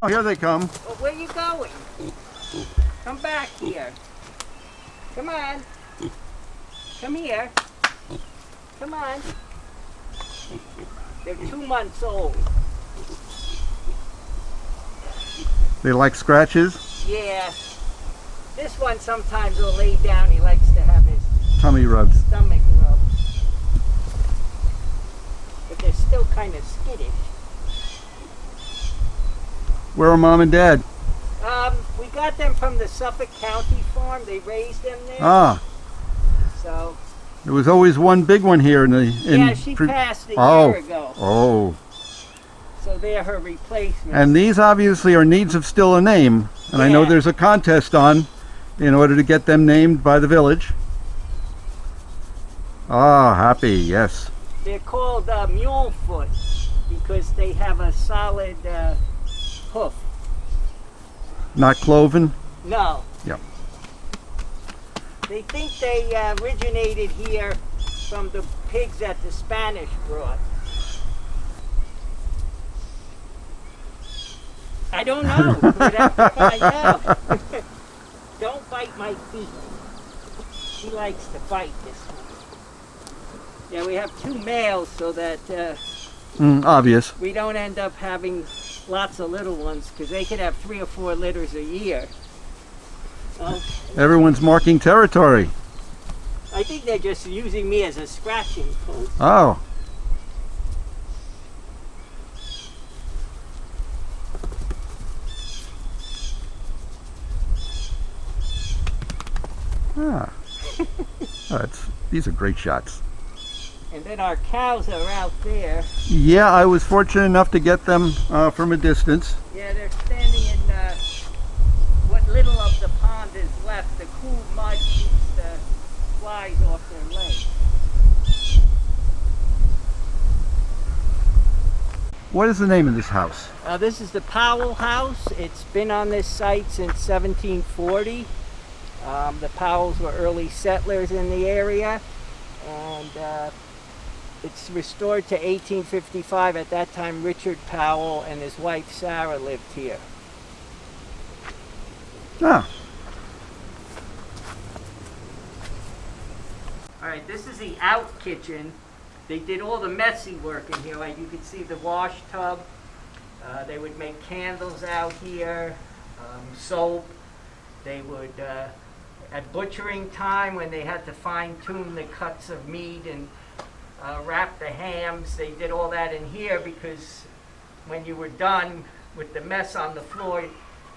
Oh, here they come. Well, where you going? Come back here. Come on. Come here. Come on. They're 2 months old. They like scratches? Yeah. This one sometimes will lay down. He likes to have his Tummy rubs. stomach rubbed. But they're still kind of skittish. Where are Mom and Dad? We got them from the Suffolk County farm. They raised them there. Ah, So, there was always one big one here in the... yeah, she passed a year ago. Oh. So they're her replacement. And these obviously are needs of still a name. And I know Yeah. there's a contest on in order to get them named by the village. Ah, happy, yes. They're called Mule Foot because they have a solid hoof. Not cloven? No. Yep. They think they originated here from the pigs that the Spanish brought. I don't know. We'd have to find out. Don't bite my feet. He likes to bite this one. Yeah, we have 2 males so that Obvious. we don't end up having lots of little ones because they could have 3 or 4 litters a year. Everyone's marking territory. I think they're just using me as a scratching post. Oh. Ah. These are great shots. And then our cows are out there. Yeah, I was fortunate enough to get them from a distance. Yeah, they're standing in what little of the pond is left. The cool mud keeps the flies off their legs. What is the name of this house? This is the Powell house. It's been on this site since 1740. The Powells were early settlers in the area, and it's restored to 1855. At that time, Richard Powell and his wife Sarah lived here. Ah. All right, this is the out kitchen. They did all the messy work in here. Like you could see the wash tub. They would make candles out here, soap. They would, at butchering time, when they had to fine tune the cuts of meat and wrap the hams, they did all that in here because when you were done with the mess on the floor,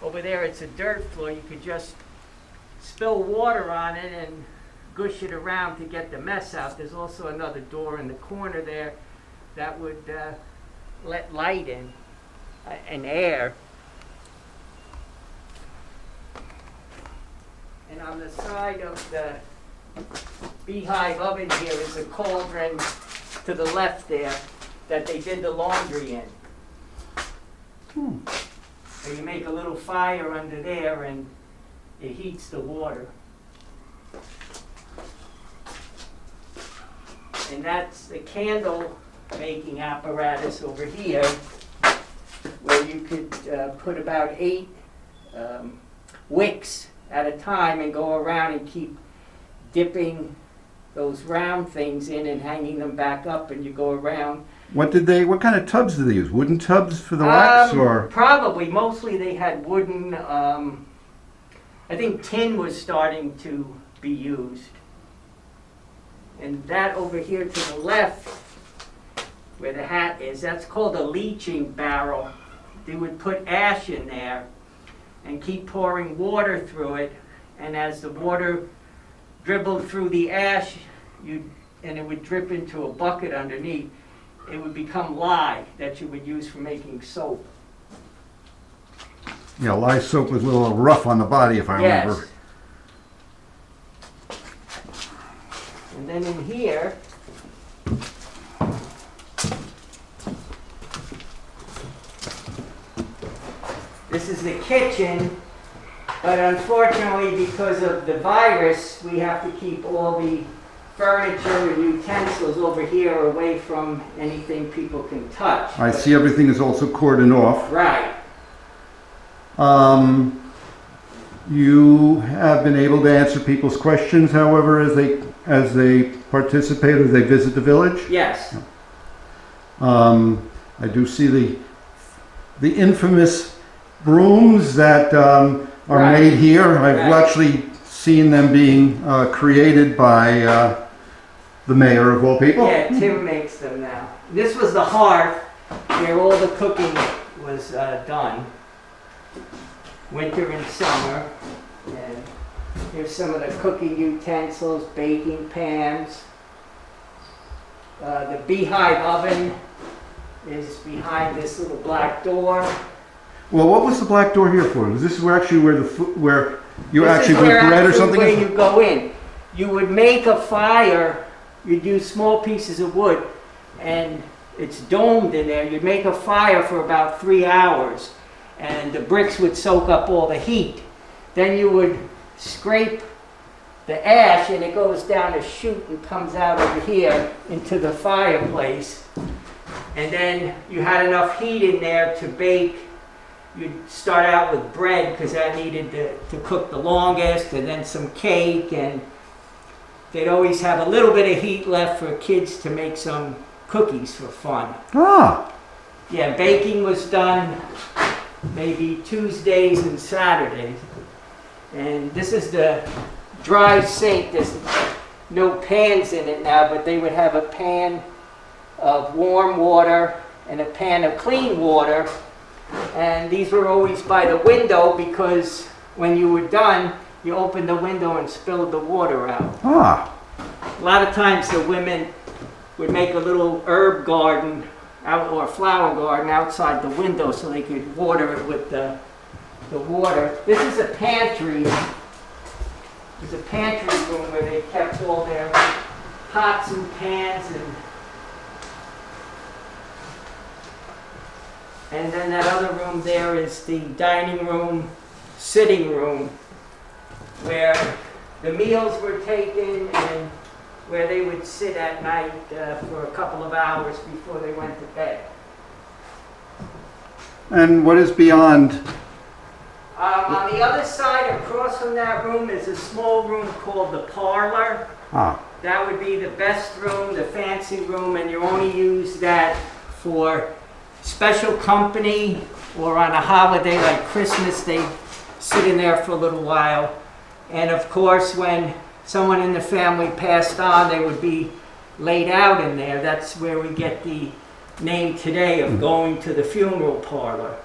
over there it's a dirt floor, you could just spill water on it and gush it around to get the mess out. There's also another door in the corner there that would let light in and air. And on the side of the beehive oven here is a cauldron to the left there that they did the laundry in. So you make a little fire under there and it heats the water. And that's the candle making apparatus over here, where you could put about 8 wicks at a time and go around and keep dipping those round things in and hanging them back up, and you go around. What kind of tubs did they use? Wooden tubs for the wax, or? Probably, mostly they had wooden, I think tin was starting to be used. And that over here to the left, where the hat is, that's called a leaching barrel. They would put ash in there and keep pouring water through it, and as the water dribbled through the ash, and it would drip into a bucket underneath, it would become lye that you would use for making soap. Yeah, lye soap was a little rough on the body, if I remember. And then in here, this is the kitchen, but unfortunately because of the virus, we have to keep all the furniture and utensils over here away from anything people can touch. I see everything is also cordoned off. Right. You have been able to answer people's questions, however, as they participate or they visit the village. Yes. I do see the infamous brooms that are Right. made here. I've Right. actually seen them being created by the mayor of all people. Yeah, Tim makes them now. This was the hearth where all the cooking was done. Winter and summer. And here's some of the cooking utensils, baking pans. The beehive oven is behind this little black door. Well, what was the black door here for? Was this where where you This actually is put where bread or actually something? where you go in. You would make a fire. You'd use small pieces of wood, and it's domed in there. You'd make a fire for about 3 hours, and the bricks would soak up all the heat. Then you would scrape the ash, and it goes down a chute and comes out over here into the fireplace. And then you had enough heat in there to bake. You'd start out with bread because that needed to cook the longest, and then some cake, and they'd always have a little bit of heat left for kids to make some cookies for fun. Ah, Yeah, baking was done maybe Tuesdays and Saturdays. And this is the dry sink. There's no pans in it now, but they would have a pan of warm water and a pan of clean water. And these were always by the window because when you were done, you opened the window and spilled the water out. ah. A lot of times the women would make a little herb garden out or a flower garden outside the window so they could water it with the water. This is a pantry. There's a pantry room where they kept all their pots and pans and then that other room there is the dining room, sitting room, where the meals were taken and where they would sit at night for a couple of hours before they went to bed. And what is beyond? On the other side, across from that room, is a small room called the Parlor. Ah, That would be the best room, the fancy room, and you only use that for special company or on a holiday like Christmas. They sit in there for a little while. And of course, when someone in the family passed on, they would be laid out in there. That's where we get the name today of going to the funeral parlor.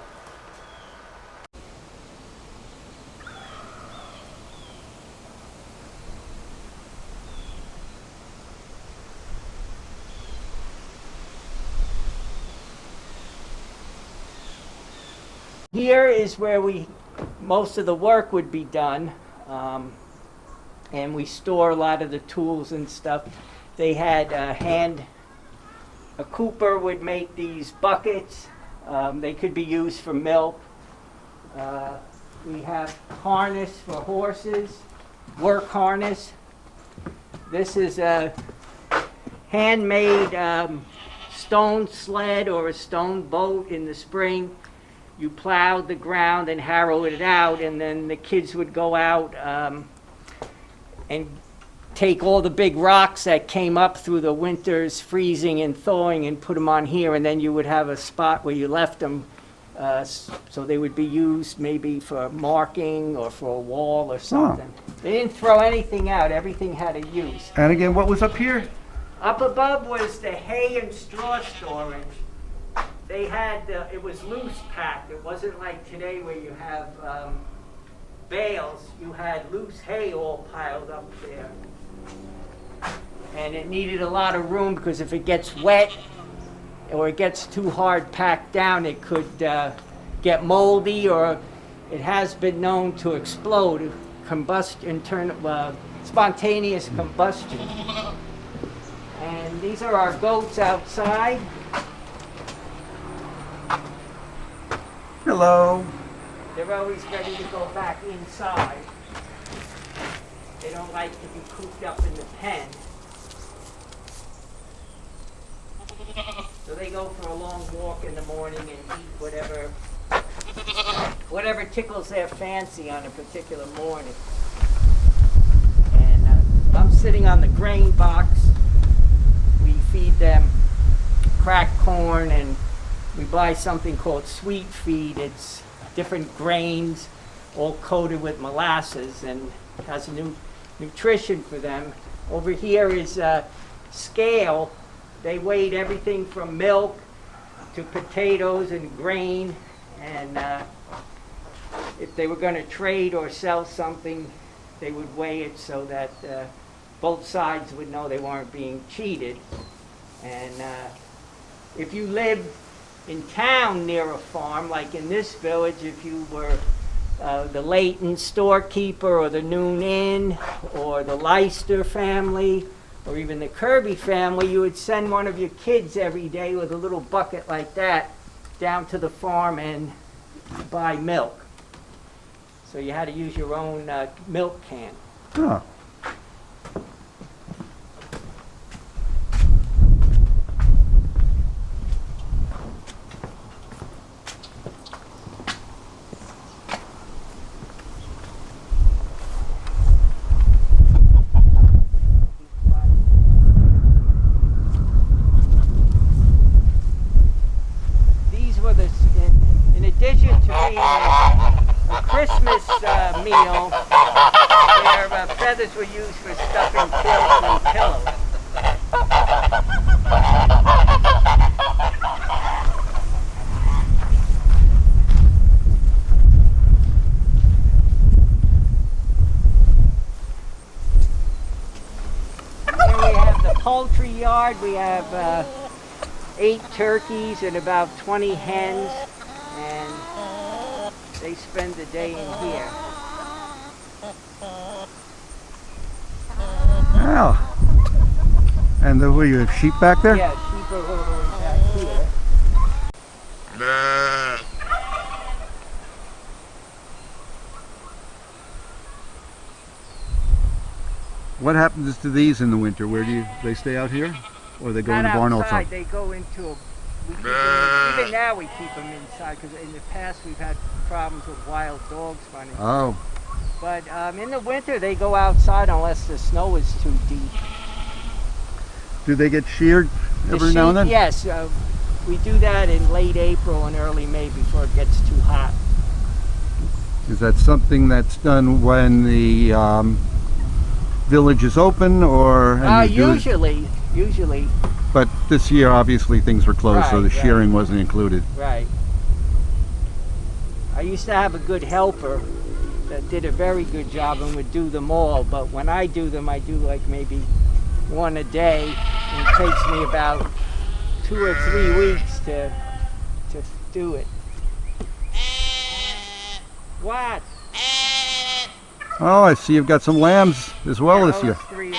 Here is where most of the work would be done. And we store a lot of the tools and stuff. They had a cooper would make these buckets. They could be used for milk. We have harness for horses, work harness. This is a handmade stone sled or a stone boat in the spring. You plowed the ground and harrowed it out, and then the kids would go out and take all the big rocks that came up through the winter's freezing and thawing and put them on here, and then you would have a spot where you left them so they would be used maybe for marking or for a wall or something. They didn't throw anything out. Everything had a use. and again, what was up here? Up above was the hay and straw storage. They had, it was loose packed. It wasn't like today where you have bales. You had loose hay all piled up there. And it needed a lot of room because if it gets wet or it gets too hard packed down, it could get moldy, or it has been known to explode, spontaneous combustion. And these are our goats outside. Hello. They're always ready to go back inside. They don't like to be cooped up in the pen. So they go for a long walk in the morning and eat whatever whatever tickles their fancy on a particular morning. And I'm sitting on the grain box. We feed them cracked corn, and we buy something called sweet feed. It's different grains all coated with molasses and has a new nutrition for them. Over here is scale. They weighed everything from milk to potatoes and grain, and if they were going to trade or sell something, they would weigh it so that both sides would know they weren't being cheated. And if you live in town near a farm, like in this village, if you were the Leighton storekeeper or the Noon Inn or the Leicester family or even the Kirby family, you would send one of your kids every day with a little bucket like that down to the farm and buy milk. So you had to use your own milk can. Oh. In addition to being a Christmas meal, their feathers were used for stuffing quilts and pillows. Here we have the poultry yard. We have 8 turkeys and about 20 hens, and they spend the day in here. Wow. And what, you have sheep back there? Yeah, sheep are over back here. What happens to these in the winter? Where do they stay out here? Or they go in the Not barn outside, also? they go into a... Even now we keep them inside, because in the past we've had problems with wild dogs running. Oh. But in the winter they go outside unless the snow is too deep. Do they get sheared every now and then? Yes, we do that in late April and early May before it gets too hot. Is that something that's done when the village is open, or? and you do it- Usually. But this year, obviously, things were closed, so the Right, shearing wasn't included. Right. I used to have a good helper that did a very good job and would do them all, but when I do them, I do like maybe one a day, and it takes me about 2 or 3 weeks to do it. What? Oh, I see you've got some lambs as well this year. Those 3